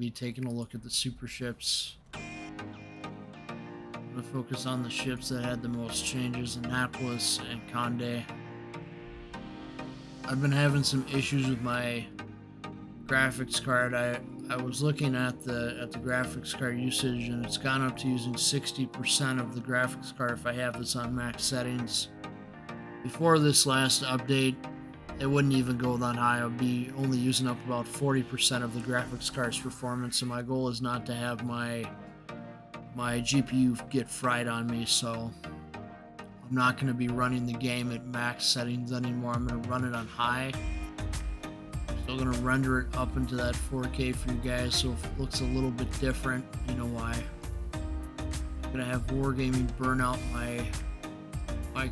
be taking a look at the super ships. I'm going to focus on the ships that had the most changes, Annapolis and Conde. I've been having some issues with my graphics card. I was looking at the graphics card usage, and it's gone up to using 60% of the graphics card if I have this on max settings. Before this last update, it wouldn't even go that high. I would be only using up about 40% of the graphics card's performance, and my goal is not to have my GPU get fried on me, so I'm not going to be running the game at max settings anymore. I'm going to run it on high. Still going to render it up into that 4K for you guys, so if it looks a little bit different, you know why. I'm going to have Wargaming burn out my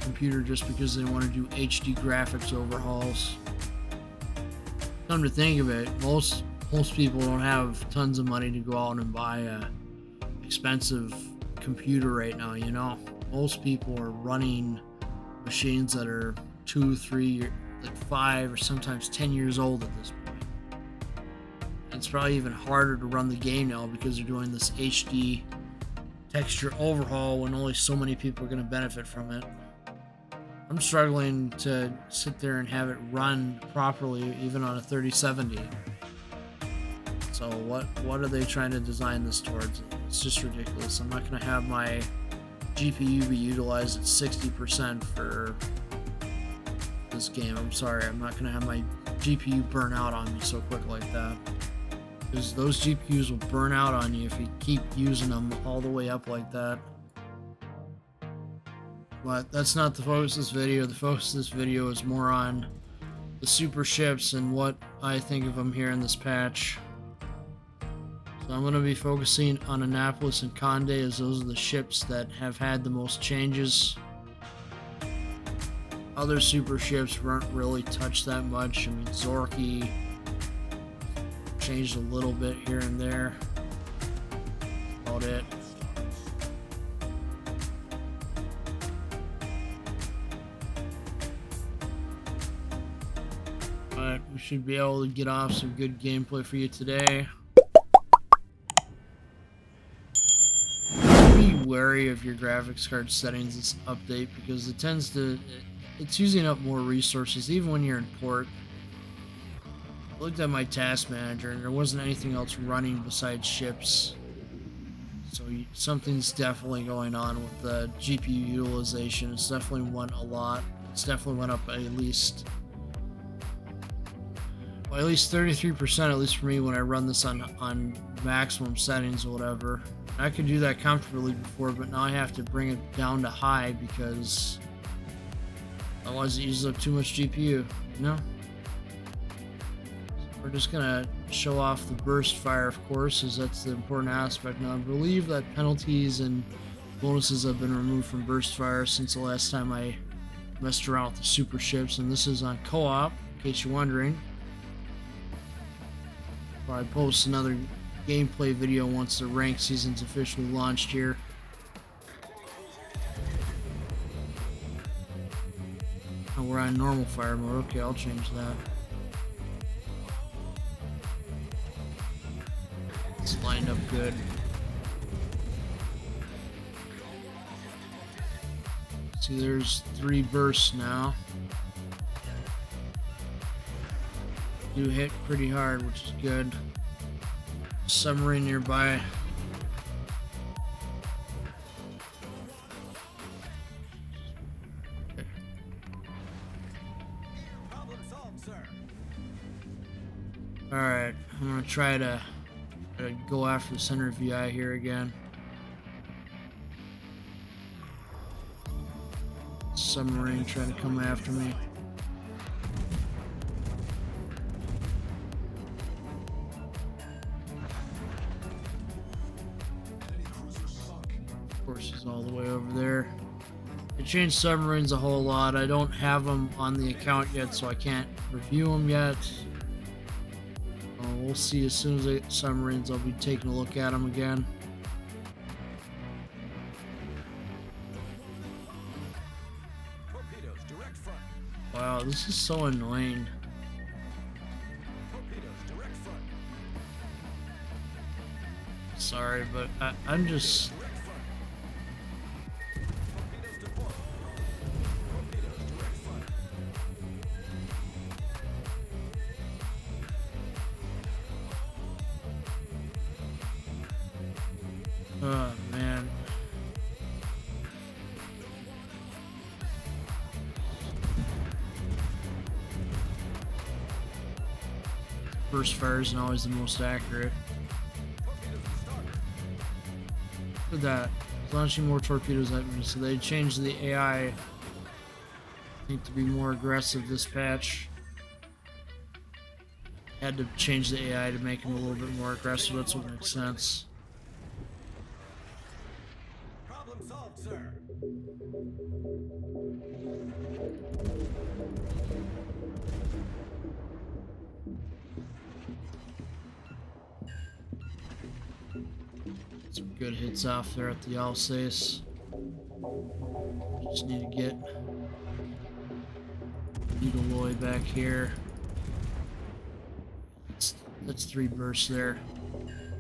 computer just because they want to do HD graphics overhauls. Come to think of it, most people don't have tons of money to go out and buy a expensive computer right now, you know. Most people are running machines that are 2, 3, like 5 or sometimes 10 years old at this point. And it's probably even harder to run the game now because they're doing this HD texture overhaul when only so many people are going to benefit from it. I'm struggling to sit there and have it run properly even on a 3070. So what are they trying to design this towards? It's just ridiculous. I'm not going to have my GPU be utilized at 60% for this game. I'm sorry, I'm not going to have my GPU burn out on me so quick like that. Because those GPUs will burn out on you if you keep using them all the way up like that. But that's not the focus of this video. The focus of this video is more on the super ships and what I think of them here in this patch. So I'm going to be focusing on Annapolis and Conde, as those are the ships that have had the most changes. Other super ships weren't really touched that much. I mean, Zorky changed a little bit here and there. About it. But we should be able to get off some good gameplay for you today. Be wary of your graphics card settings this update, because it's using up more resources even when you're in port. I looked at my task manager and there wasn't anything else running besides ships. So something's definitely going on with the GPU utilization. It's definitely went a lot. It's definitely went up at least 33%, at least for me, when I run this on maximum settings or whatever. I could do that comfortably before, but now I have to bring it down to high because otherwise it uses up too much GPU, you know? So we're just gonna show off the burst fire, of course, as that's the important aspect. Now I believe that penalties and bonuses have been removed from burst fire since the last time I messed around with the super ships, and this is on co-op, in case you're wondering. I'll probably post another gameplay video once the ranked season's officially launched here. Oh, we're on normal fire mode. Okay, I'll change that. It's lined up good. See, there's 3 bursts now. Do hit pretty hard, which is good. Submarine nearby. Okay. Alright, I'm gonna try to go after the center VI here again. Submarine trying to come after me. Forces all the way over there. They changed submarines a whole lot. I don't have them on the account yet, so I can't review them yet. We'll see as soon as they get submarines. I'll be taking a look at them again. Wow, this is so annoying. sorry, but I'm just... Oh, man. First fire isn't always the most accurate. Look at that. It's launching more torpedoes at me, so they changed the AI, I think, to be more aggressive this patch. Had to change the AI to make him a little bit more aggressive. That's what makes sense. Problem solved, sir. Some good hits off there at the Alsace. Just need to get Eagleoy back here. That's 3 bursts there.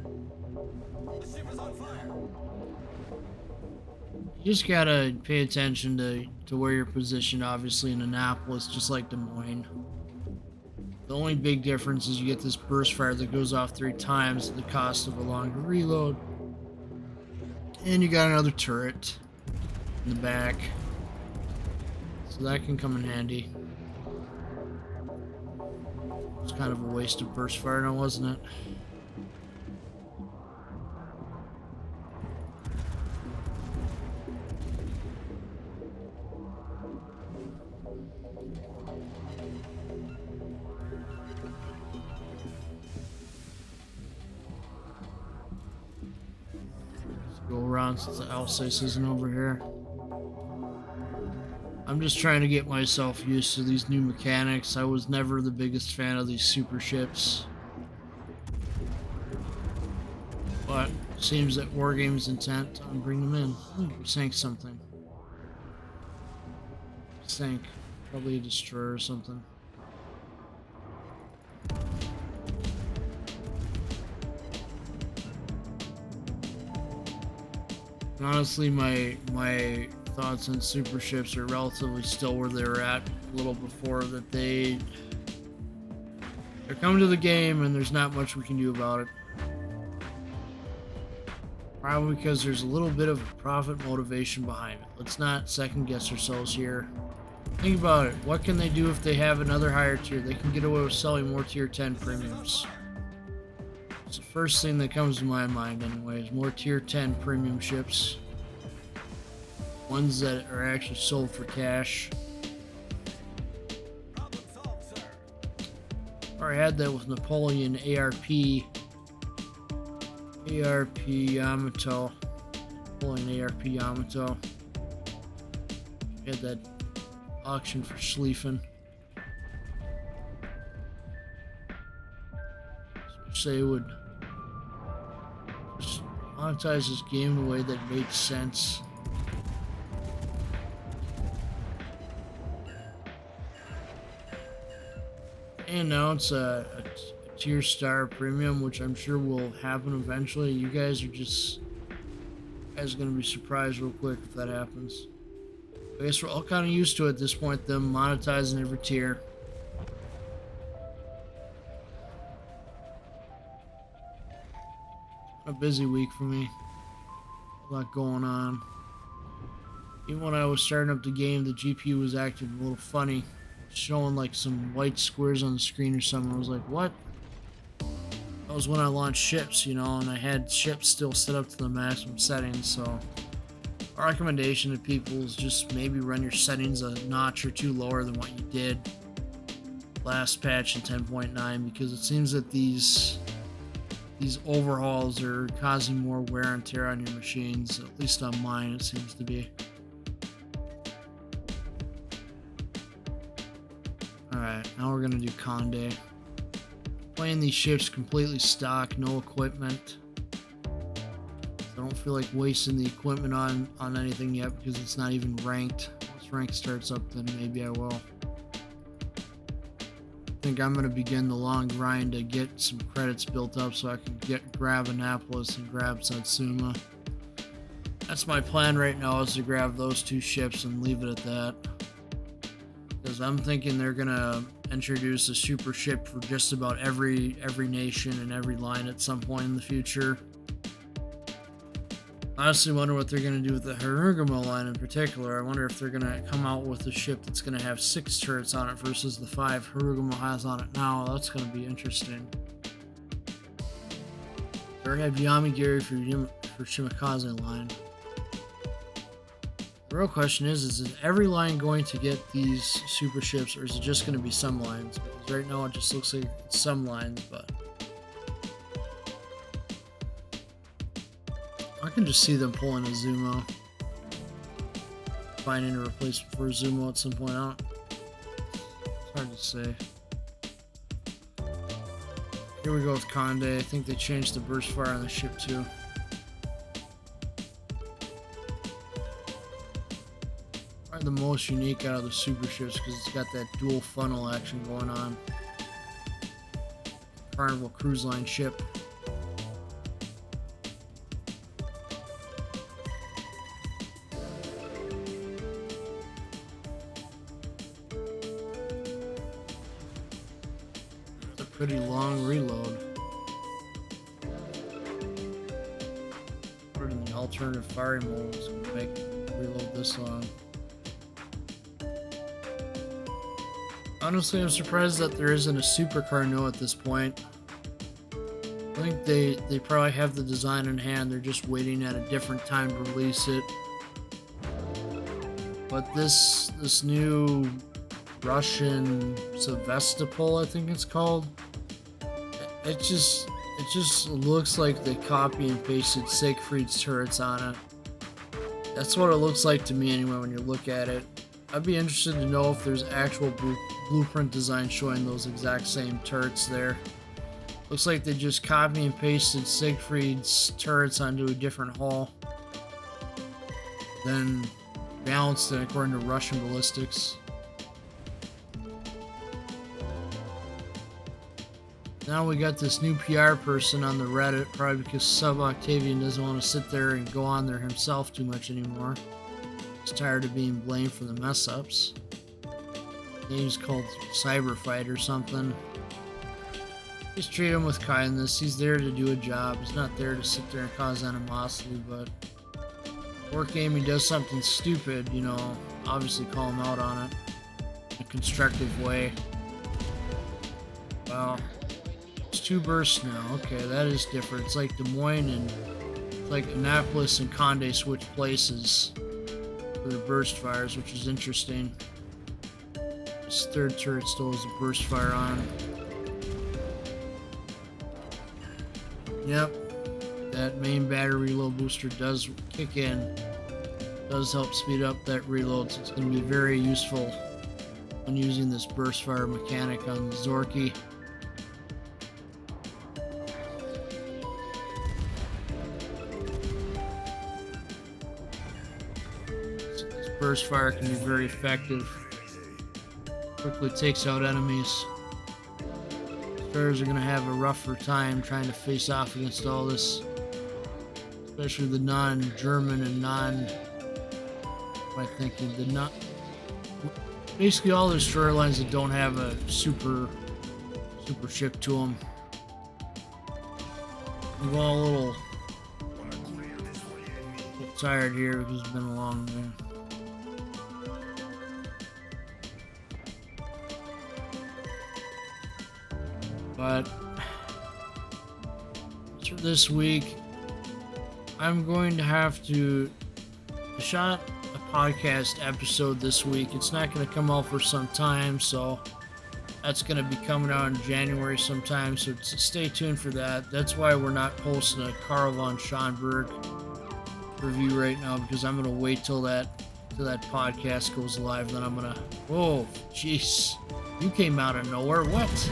The ship is on fire. You just gotta pay attention to where you're positioned, obviously, in Annapolis, just like Des Moines. The only big difference is you get this burst fire that goes off 3 times at the cost of a longer reload. And you got another turret in the back. So that can come in handy. It's kind of a waste of burst fire now, wasn't it? Go around since the Alsace isn't over here. I'm just trying to get myself used to these new mechanics. I was never the biggest fan of these super ships, but it seems that Wargame's intent on bringing them in. We sank something. Sank. Probably a destroyer or something. Honestly, my thoughts on super ships are relatively still where they were at a little before that. They're coming to the game and there's not much we can do about it. Probably because there's a little bit of profit motivation behind it. Let's not second guess ourselves here. Think about it. What can they do if they have another higher tier? They can get away with selling more tier 10 premiums. It's the first thing that comes to my mind anyways. More tier 10 premium ships. Ones that are actually sold for cash. Problem solved, sir. Already had that with Napoleon ARP Yamato. Napoleon ARP Yamato. We had that auction for Schlieffen. So say would just monetize this game in a way that made sense. And now it's a tier star premium, which I'm sure will happen eventually. You guys are gonna be surprised real quick if that happens. I guess we're all kind of used to it at this point, them monetizing every tier. A busy week for me. A lot going on. Even when I was starting up the game, the GPU was acting a little funny. Showing like some white squares on the screen or something. I was like, what? That was when I launched ships, you know, and I had ships still set up to the maximum settings. So our recommendation to people is just maybe run your settings a notch or 2 lower than what you did last patch in 10.9, because it seems that these overhauls are causing more wear and tear on your machines. At least on mine it seems to be. Alright, now we're gonna do Condé. Playing these ships completely stock, no equipment. I don't feel like wasting the equipment on anything yet because it's not even ranked. Once rank starts up, then maybe I will. think I'm gonna begin the long grind to get some credits built up so I can grab Annapolis and grab Satsuma. That's my plan right now, is to grab those 2 ships and leave it at that. Because I'm thinking they're gonna introduce a super ship for just about every nation and every line at some point in the future. I honestly wonder what they're going to do with the Harugumo line in particular. I wonder if they're going to come out with a ship that's going to have 6 turrets on it versus the 5 Harugumo has on it now. That's going to be interesting. Or have Yamagiri for Shimakaze line. The real question is every line going to get these super ships, or is it just going to be some lines? Because right now it just looks like it's some lines, but I can just see them pulling a Zumo, finding a replacement for a Zumo at some point. It's hard to say. Here we go with Conde. I think they changed the burst fire on the ship too. Probably the most unique out of the super ships because it's got that dual funnel action going on. Carnival Cruise Line ship. Pretty long reload. Put it in the alternative firing mode so we can make reload this long. Honestly, I'm surprised that there isn't a super Carnot at this point. I think they probably have the design in hand. They're just waiting at a different time to release it. But this new Russian Sevastopol, I think it's called. It just looks like they copy and pasted Siegfried's turrets on it. That's what it looks like to me anyway when you look at it. I'd be interested to know if there's actual blueprint design showing those exact same turrets there. Looks like they just copy and pasted Siegfried's turrets onto a different hull, then balanced it according to Russian ballistics. Now we got this new PR person on the Reddit, probably because Sub Octavian doesn't want to sit there and go on there himself too much anymore. He's tired of being blamed for the mess ups. Name's called Cyberfight or something. Just treat him with kindness. He's there to do a job. He's not there to sit there and cause animosity, but work game he does something stupid, you know, obviously call him out on it in a constructive way. Wow. 2 bursts now. Okay, that is different. It's like Des Moines and like Annapolis and Conde switch places for the burst fires, which is interesting. This 3rd turret still has a burst fire on. Yep, that main battery reload booster does kick in. Does help speed up that reload, so it's going to be very useful when using this burst fire mechanic on the Zorky. Burst fire can be very effective. Quickly takes out enemies. Destroyers are going to have a rougher time trying to face off against all this, especially the non-German and basically all the destroyer lines that don't have a super ship to them. I'm going a little tired here because it's been a long day. But for this week, I'm going to have to shot a podcast episode this week. It's not going to come out for some time, so that's going to be coming out in January sometime, so stay tuned for that. That's why we're not posting a Karl von Schönberg review right now, because I'm going to wait till that podcast goes live. Then I'm going to... Whoa, jeez. You came out of nowhere. What?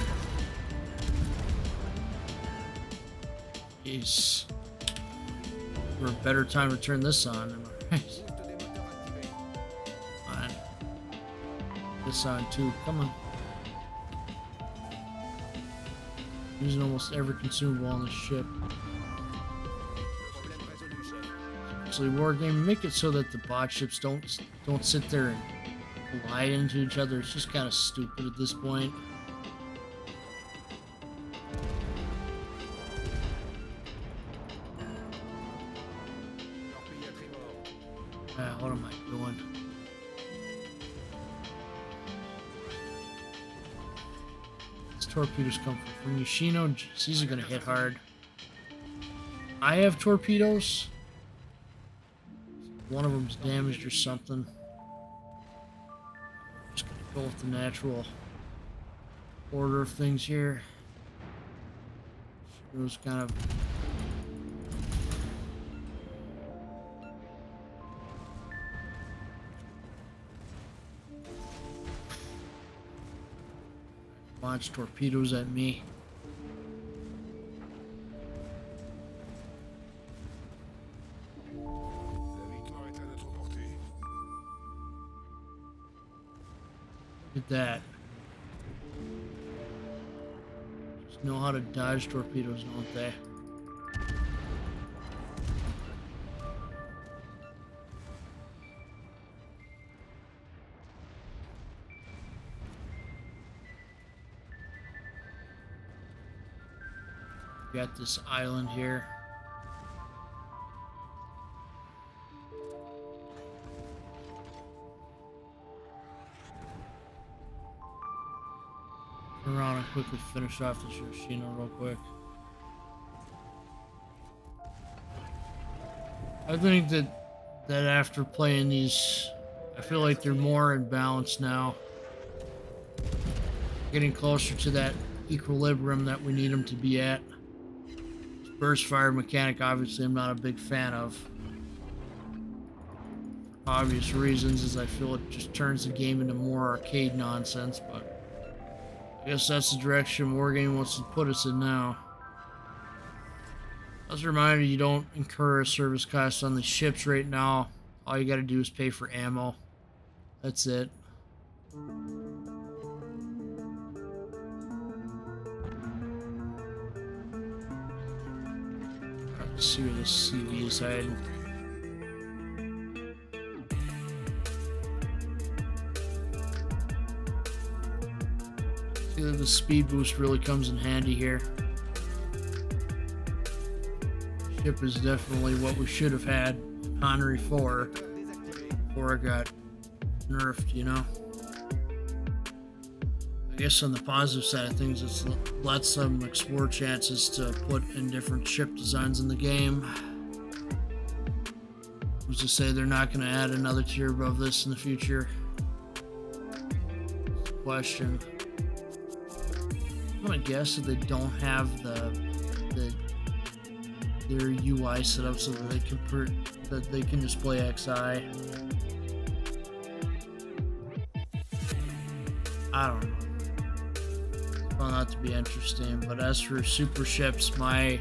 Jeez. For a better time to turn this on. Am I right? Fine. This on too. Come on. Using almost every consumable on the ship. Actually, Wargame, make it so that the bot ships don't sit there and collide into each other. It's just kind of stupid at this point. What am I doing? These torpedoes come from Yoshino. Jeez, these are gonna hit hard. I have torpedoes. One of them's damaged or something. Just gonna go with the natural order of things here. It was kind of launch torpedoes at me. Look at that. Just know how to dodge torpedoes, don't they? Got this island here. Turn around and quickly finish off this Yoshino real quick. I think that after playing these, I feel like they're more in balance now. Getting closer to that equilibrium that we need them to be at. Burst fire mechanic, obviously, I'm not a big fan of. For obvious reasons, as I feel it just turns the game into more arcade nonsense, but I guess that's the direction Wargame wants to put us in now. As a reminder, you don't incur a service cost on the ships right now. All you gotta do is pay for ammo. That's it. Let's see where this CV is heading. See that the speed boost really comes in handy here. Ship is definitely what we should have had on Honor 4 before it got nerfed, you know? I guess on the positive side of things, it's lets them explore chances to put in different ship designs in the game. Who's to say they're not going to add another tier above this in the future? Question. I'm going to guess that they don't have their UI set up so that they can display XI. I don't know. Found that to be interesting, but as for super ships, my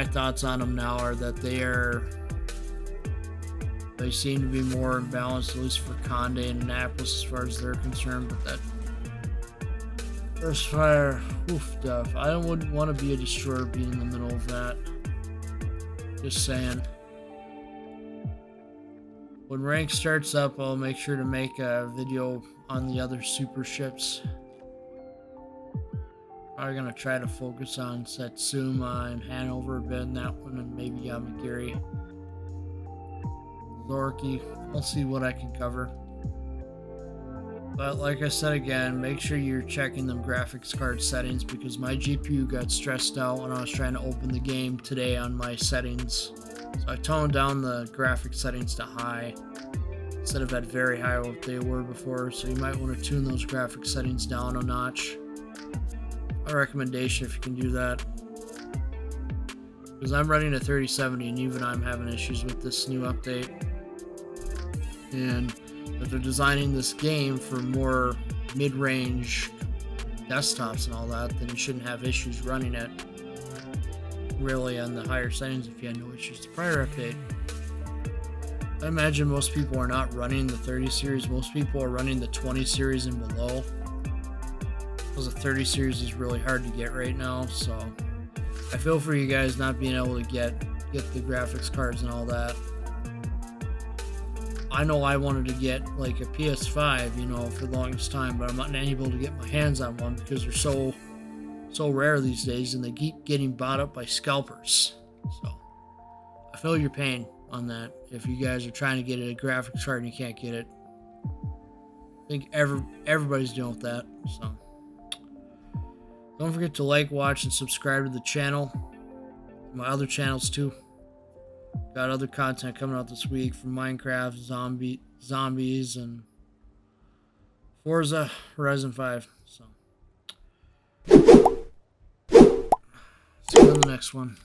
thoughts on them now are that they seem to be more in balance, at least for Conde and Annapolis as far as they're concerned. But that burst fire, oof, duff. I wouldn't want to be a destroyer being in the middle of that. Just saying. When rank starts up, I'll make sure to make a video on the other super ships. Probably gonna try to focus on Satsuma and Hanover a bit in that one, and maybe Yamagiri. Zorky, I'll see what I can cover. But like I said again, make sure you're checking them graphics card settings, because my GPU got stressed out when I was trying to open the game today on my settings. So I toned down the graphics settings to high instead of at very high what they were before, so you might want to tune those graphics settings down a notch. My recommendation if you can do that, because I'm running a 3070 and even I'm having issues with this new update. And if they're designing this game for more mid-range desktops and all that, then you shouldn't have issues running it really on the higher settings if you had no issues with the prior update. I imagine most people are not running the 30 series, most people are running the 20 series and below. because the 30 series is really hard to get right now. So I feel for you guys not being able to get the graphics cards and all that. I know I wanted to get like a PS5, you know, for the longest time, but I'm not able to get my hands on one because they're so rare these days, and they keep getting bought up by scalpers. So I feel your pain on that. If you guys are trying to get a graphics card and you can't get it, I think everybody's dealing with that. So don't forget to like, watch, and subscribe to the channel. My other channels too. Got other content coming out this week from Minecraft, zombies, and Forza Horizon 5. So see you on the next one.